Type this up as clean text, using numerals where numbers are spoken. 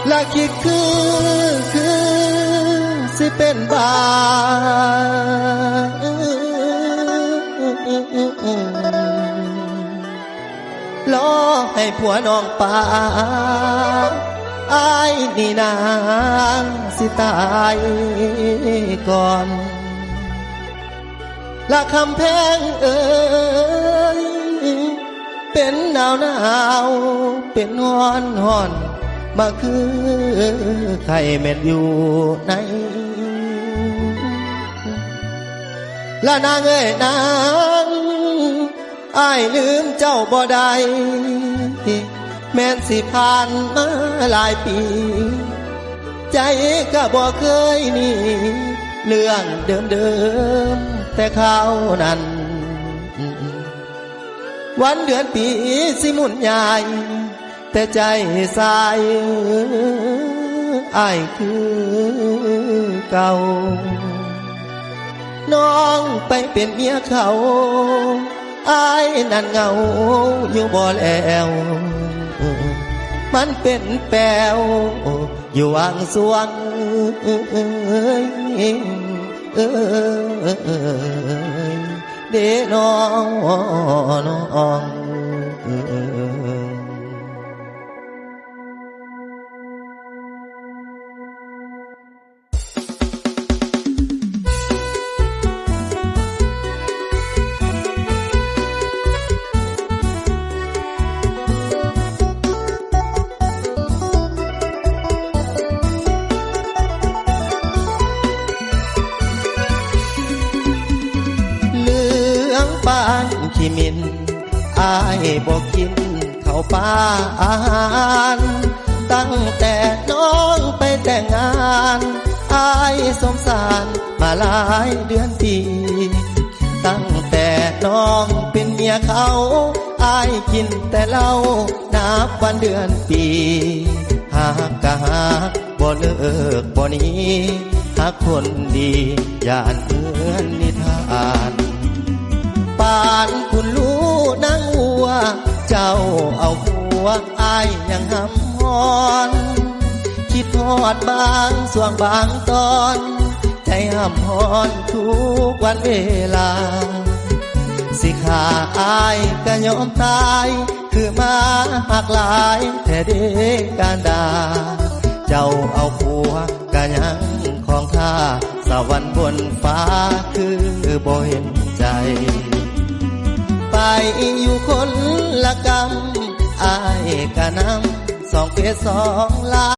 และคิดคือสิเป็นบารอให้ผัวน้องป่าอายนี่นางสิตายก่อนละคำแพงเป็นหนาวเป็นฮ้อนมาคือไข่เม็ดอยู่ในละนางนางอ้ายลืมเจ้าบ่ได้แม้นสิผ่านมาหลายปีใจก็บ่เคยหนีเรื่องเดิมแต่ข้าวนั้นวันเดือนปีสิหมุนใหญ่แต่ใจสายอ้ายคือเก่าน้องไปเป็นเมียเขาอ้ายนั่นเงาอยู่บ่แล้วมันเป็นแปวอยู่วางสวงเดน้องปานขี้มินอ้ายบอกกินข้าวปลาอาหารตั้งแต่น้องไปแต่งงานอ้ายสงสารมาหลายเดือนปีตั้งแต่น้องเป็นเมียเขาอ้ายกินแต่เหล้านับวันเดือนปีหากกะหากบ่เลิกบ่หนีหากคนดีอย่าเหมือนนิทานปานคุณรู้นางอัวเจ้าเอาหัวอ้ายยังหำฮอนคิดทอดบางส่วงบางตอนใจหำฮอนทุกวันเวลาสิขาอ้ายก็ยอมตายคือมาหักหลายแต่เด็กการดาเจ้าเอาผัวก็ยังของข้าสวรรค์บนฟ้าคือบ่เห็นใจไปอยู่คนละกรรมอ้ายกะนำ2 เพศ 2 ลา